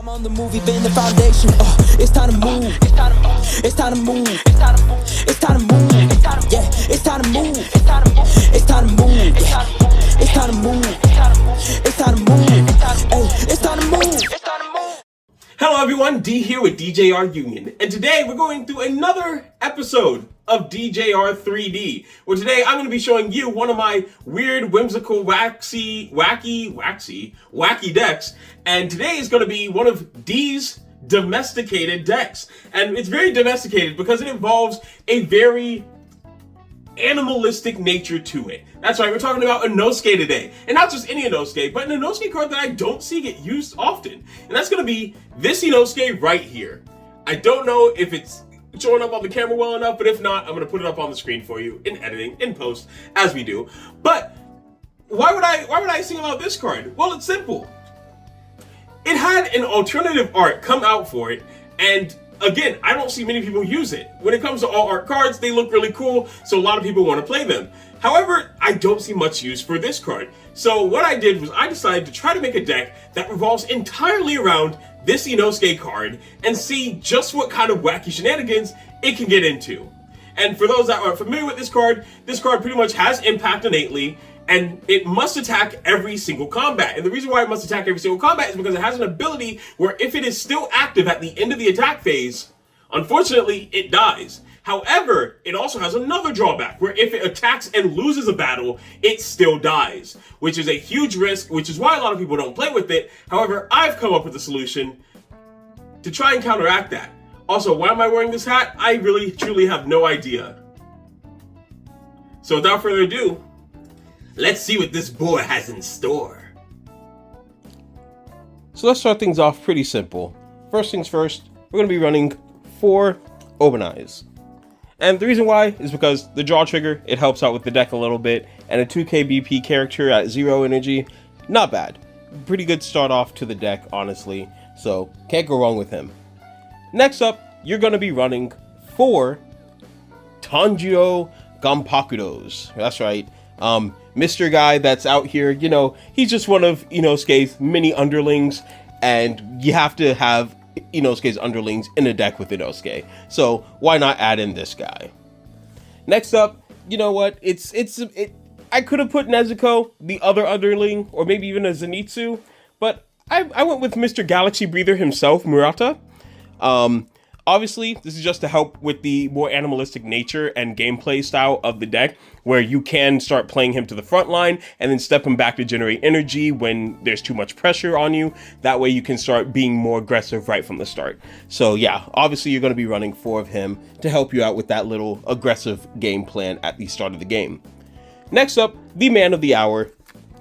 I'm on the movie, been the foundation. It's time to move. It's time to move. It's time to move. It's time to move. It's time to move. Yeah, it's time to move. It's time to move. It's time to move. It's time to move. It's time to move. It's time to move. It's time to move. Hello everyone, D here with DJR Union, and today we're going through another episode of DJR 3D, where today I'm going to be showing you one of my weird, whimsical, wacky decks, and today is going to be one of D's domesticated decks, and it's very domesticated because it involves a very animalistic nature to it. That's right, we're talking about Inosuke today. And not just any Inosuke, but an Inosuke card that I don't see get used often. And that's going to be this Inosuke right here. I don't know if it's showing up on the camera well enough, but if not, I'm going to put it up on the screen for you in editing, in post, as we do. But why would I sing about this card? Well, it's simple. It had an alternative art come out for it, and again, I don't see many people use it. When it comes to all art cards, they look really cool, so a lot of people want to play them. However, I don't see much use for this card. So what I did was I decided to try to make a deck that revolves entirely around this Inosuke card and see just what kind of wacky shenanigans it can get into. And for those that aren't familiar with this card pretty much has impact innately, and it must attack every single combat. And the reason why it must attack every single combat is because it has an ability where if it is still active at the end of the attack phase, unfortunately, it dies. However, it also has another drawback where if it attacks and loses a battle, it still dies, which is a huge risk, which is why a lot of people don't play with it. However, I've come up with a solution to try and counteract that. Also, why am I wearing this hat? I really, truly have no idea. So without further ado, let's see what this boar has in store. So let's start things off pretty simple. First things first, we're going to be running 4 Open Eyes. And the reason why is because the draw trigger, it helps out with the deck a little bit, and a 2k BP character at 0 energy, not bad. Pretty good start off to the deck, honestly, so can't go wrong with him. Next up, you're going to be running 4 Tanjiro Ganpakudos. That's right. Mr. Guy that's out here, you know, he's just one of Inosuke's many underlings, and you have to have Inosuke's underlings in a deck with Inosuke. So why not add in this guy? Next up, you know what? I could have put Nezuko, the other underling, or maybe even a Zenitsu, but I went with Mr. Galaxy Breather himself, Murata. Obviously, this is just to help with the more animalistic nature and gameplay style of the deck, where you can start playing him to the front line and then step him back to generate energy when there's too much pressure on you. That way you can start being more aggressive right from the start. So yeah, obviously you're going to be running 4 of him to help you out with that little aggressive game plan at the start of the game. Next up, the man of the hour,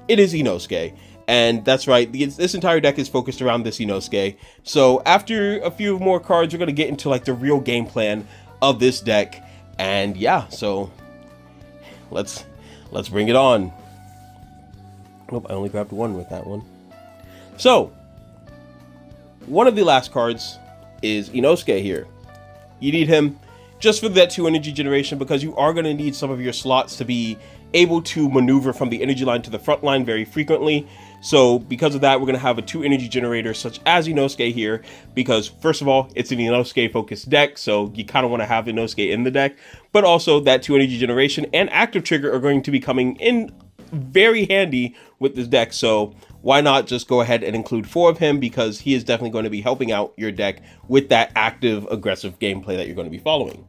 it is Inosuke. And that's right, this entire deck is focused around this Inosuke. So after a few more cards, we're going to get into like the real game plan of this deck. And yeah, so let's bring it on. Oh, I only grabbed 1 with that one. So, one of the last cards is Inosuke here. You need him just for that 2 energy generation because you are going to need some of your slots to be able to maneuver from the energy line to the front line very frequently. So because of that, we're going to have a 2 energy generator such as Inosuke here, because first of all, it's an Inosuke focused deck, so you kind of want to have Inosuke in the deck, but also that 2 energy generation and active trigger are going to be coming in very handy with this deck. So why not just go ahead and include 4 of him, because he is definitely going to be helping out your deck with that active aggressive gameplay that you're going to be following.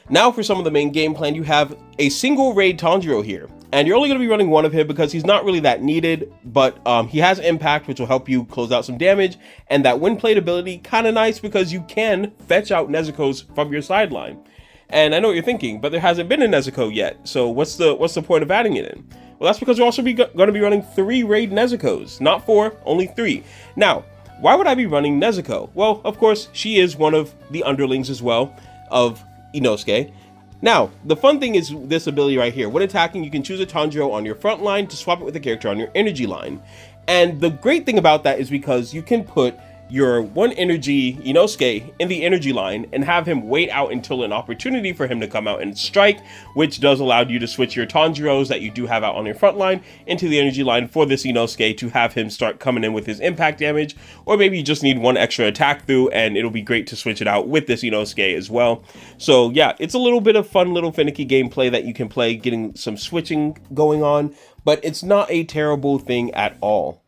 Now for some of the main game plan, you have a single raid Tanjiro here, and you're only going to be running 1 of him because he's not really that needed, but he has impact, which will help you close out some damage, and that wind plate ability, kind of nice because you can fetch out Nezuko's from your sideline. And I know what you're thinking, but there hasn't been a Nezuko yet, so what's the point of adding it in? Well, that's because we're also going to be running 3 raid Nezukos, not 4, only 3. Now, why would I be running Nezuko? Well, of course, she is one of the underlings as well of Inosuke. Now, the fun thing is this ability right here. When attacking, you can choose a Tanjiro on your front line to swap it with a character on your energy line. And the great thing about that is because you can put your 1 energy Inosuke in the energy line and have him wait out until an opportunity for him to come out and strike, which does allow you to switch your Tanjiros that you do have out on your front line into the energy line for this Inosuke to have him start coming in with his impact damage, or maybe you just need 1 extra attack through and it'll be great to switch it out with this Inosuke as well. So yeah, it's a little bit of fun little finicky gameplay that you can play, getting some switching going on, but it's not a terrible thing at all.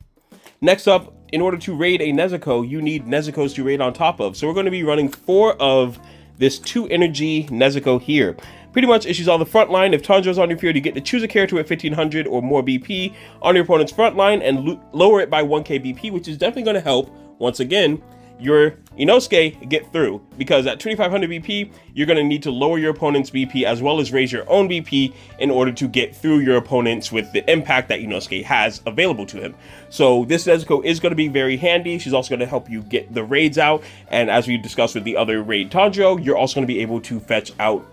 Next up, in order to raid a Nezuko, you need Nezukos to raid on top of. So we're going to be running 4 of this 2 energy Nezuko here. Pretty much, if she's on the front line, if Tanjiro's on your field, you get to choose a character with 1500 or more BP on your opponent's front line and lower it by 1k BP, which is definitely going to help, once again, your Inosuke get through, because at 2500 BP, you're going to need to lower your opponent's BP as well as raise your own BP in order to get through your opponents with the impact that Inosuke has available to him. So this Nezuko is going to be very handy. She's also going to help you get the raids out, and as we discussed with the other raid Tanjiro, you're also going to be able to fetch out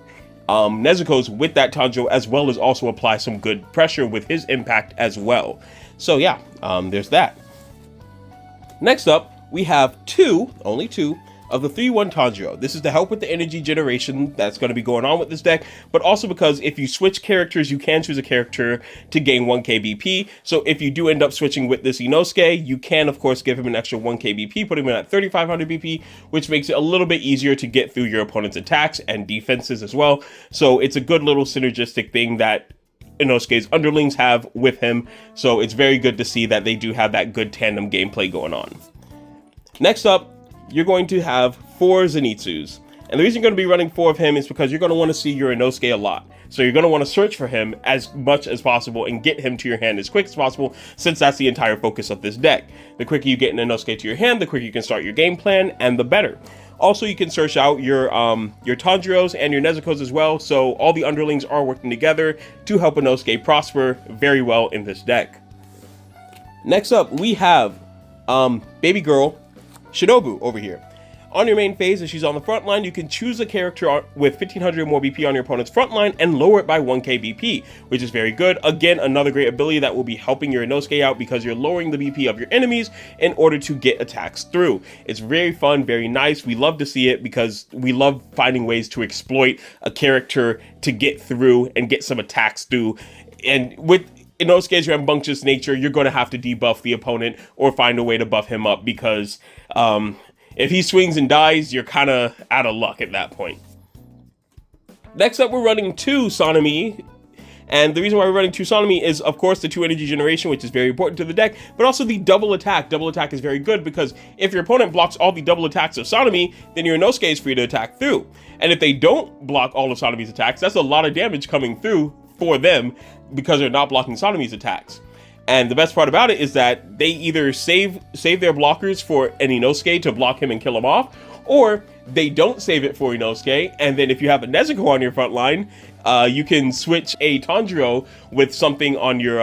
Nezuko's with that Tanjiro, as well as also apply some good pressure with his impact as well. So yeah, there's that. Next up, we have only two of the 3-1 Tanjiro. This is to help with the energy generation that's going to be going on with this deck, but also because if you switch characters, you can choose a character to gain 1k BP. So if you do end up switching with this Inosuke, you can of course give him an extra 1k BP, put him in at 3500 BP, which makes it a little bit easier to get through your opponent's attacks and defenses as well. So it's a good little synergistic thing that Inosuke's underlings have with him. So it's very good to see that they do have that good tandem gameplay going on. Next up, you're going to have 4 Zenitsus. And the reason you're going to be running 4 of him is because you're going to want to see your Inosuke a lot. So you're going to want to search for him as much as possible and get him to your hand as quick as possible, since that's the entire focus of this deck. The quicker you get an Inosuke to your hand, the quicker you can start your game plan, and the better. Also, you can search out your Tanjiros and your Nezukos as well, so all the underlings are working together to help Inosuke prosper very well in this deck. Next up, we have baby girl Shinobu over here. On your main phase, if she's on the front line, you can choose a character with 1500 or more BP on your opponent's front line and lower it by 1k BP, which is very good. Again, another great ability that will be helping your Inosuke out because you're lowering the BP of your enemies in order to get attacks through. It's very fun, very nice. We love to see it because we love finding ways to exploit a character to get through and get some attacks through. And with Inosuke's rambunctious nature, you're going to have to debuff the opponent or find a way to buff him up, because if he swings and dies, you're kind of out of luck at that point. Next up, we're running 2 Sanemi. And the reason why we're running 2 Sanemi is, of course, the 2 energy generation, which is very important to the deck, but also the double attack. Double attack is very good because if your opponent blocks all the double attacks of Sanemi, then your Inosuke is free to attack through. And if they don't block all of Sanemi's attacks, that's a lot of damage coming through for them because they're not blocking Sanemi's attacks. And the best part about it is that they either save their blockers for an Inosuke to block him and kill him off, or they don't save it for Inosuke, and then if you have a Nezuko on your front line, you can switch a Tanjiro with something on your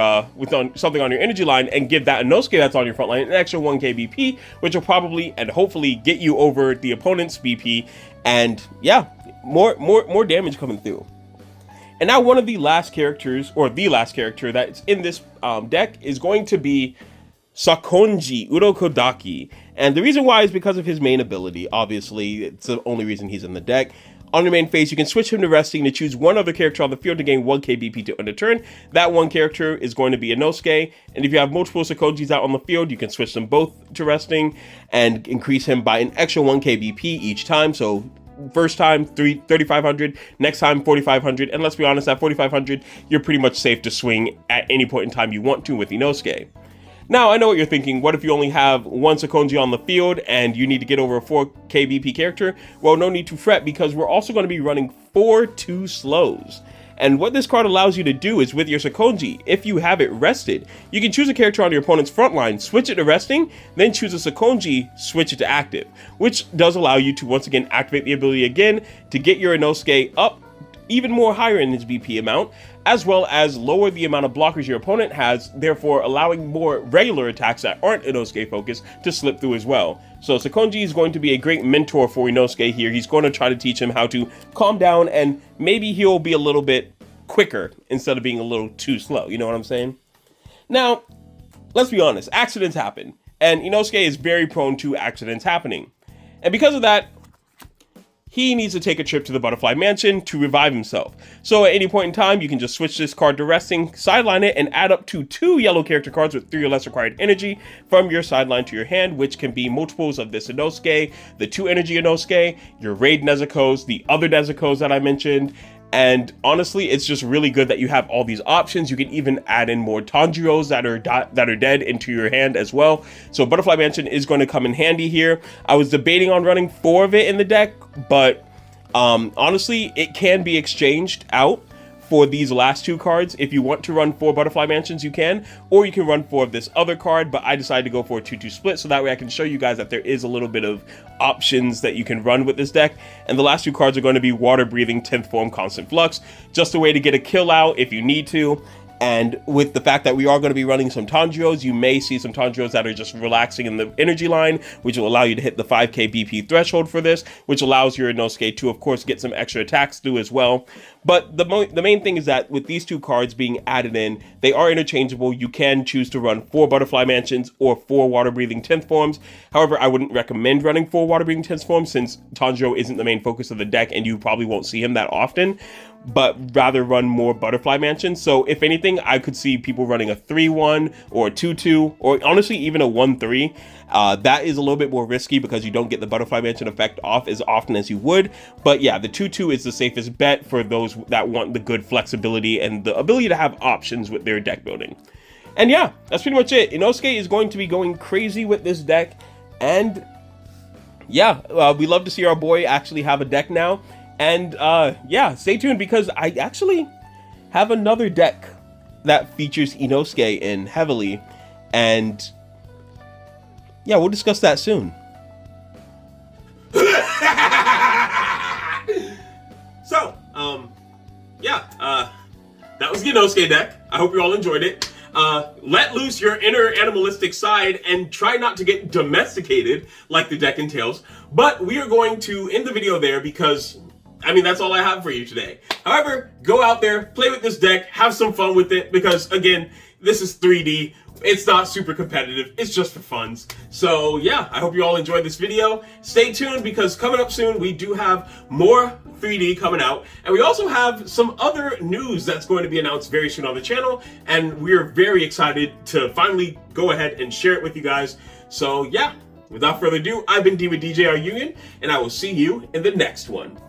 something on your energy line and give that Inosuke that's on your front line an extra 1k BP, which will probably and hopefully get you over the opponent's BP, and yeah, more damage coming through. And now one of the last characters, or the last character that's in this deck, is going to be Sakonji Urokodaki. And the reason why is because of his main ability. Obviously, it's the only reason he's in the deck. On your main phase, you can switch him to resting to choose one other character on the field to gain 1k BP to end a turn. That one character is going to be Inosuke. And if you have multiple Sakonjis out on the field, you can switch them both to resting and increase him by an extra 1k BP each time. So first time 3,500, next time 4,500, and let's be honest, at 4,500 you're pretty much safe to swing at any point in time you want to with Inosuke. Now I know what you're thinking, what if you only have 1 Sakonji on the field and you need to get over a 4k BP character? Well, no need to fret, because we're also going to be running 4 2 slows. And what this card allows you to do is with your Sakonji, if you have it rested, you can choose a character on your opponent's front line, switch it to resting, then choose a Sakonji, switch it to active, which does allow you to once again activate the ability again to get your Inosuke up even more higher in his BP amount, as well as lower the amount of blockers your opponent has, therefore allowing more regular attacks that aren't Inosuke focused to slip through as well. So Sakonji is going to be a great mentor for Inosuke here. He's going to try to teach him how to calm down, and maybe he'll be a little bit quicker instead of being a little too slow. You know what I'm saying? Now, let's be honest, accidents happen. and Inosuke is very prone to accidents happening. And because of that, he needs to take a trip to the Butterfly Mansion to revive himself. So at any point in time, you can just switch this card to resting, sideline it, and add up to 2 yellow character cards with 3 or less required energy from your sideline to your hand, which can be multiples of this Inosuke, the 2 energy Inosuke, your raid Nezuko's, the other Nezuko's that I mentioned. And honestly, it's just really good that you have all these options. You can even add in more Tanjiros that are dead into your hand as well. So Butterfly Mansion is going to come in handy here. I was debating on running 4 of it in the deck, but honestly, it can be exchanged out for these last 2 cards. If you want to run 4 Butterfly Mansions, you can, or you can run 4 of this other card, but I decided to go for a 2-2 split, so that way I can show you guys that there is a little bit of options that you can run with this deck. And the last 2 cards are going to be Water Breathing, 10th Form, Constant Flux, just a way to get a kill out if you need to. And with the fact that we are going to be running some Tanjiros, you may see some Tanjiros that are just relaxing in the energy line, which will allow you to hit the 5k BP threshold for this, which allows your Inosuke to, of course, get some extra attacks through as well. But the main thing is that with these 2 cards being added in, they are interchangeable. You can choose to run 4 Butterfly Mansions or 4 Water Breathing 10th Forms. However, I wouldn't recommend running 4 Water Breathing 10th Forms since Tanjiro isn't the main focus of the deck and you probably won't see him that often, but rather run more Butterfly Mansions. So if anything, I could see people running a 3-1 or a 2-2 or honestly even a 1-3. That is a little bit more risky because you don't get the Butterfly Mansion effect off as often as you would. But yeah, the 2-2 is the safest bet for those that want the good flexibility and the ability to have options with their deck building. And yeah, that's pretty much it. Inosuke is going to be going crazy with this deck. And yeah, we love to see our boy actually have a deck now. And yeah, stay tuned because I actually have another deck that features Inosuke in heavily. And yeah, we'll discuss that soon. So, that was the Inosuke deck. I hope you all enjoyed it. Let loose your inner animalistic side and try not to get domesticated like the deck entails. But we are going to end the video there because, I mean, that's all I have for you today. However, go out there, play with this deck, have some fun with it because, again, this is 3D. It's not super competitive. It's just for funs. So yeah, I hope you all enjoyed this video. Stay tuned because coming up soon, we do have more 3D coming out. And we also have some other news that's going to be announced very soon on the channel. And we're very excited to finally go ahead and share it with you guys. So yeah, without further ado, I've been D with DJR Union, and I will see you in the next one.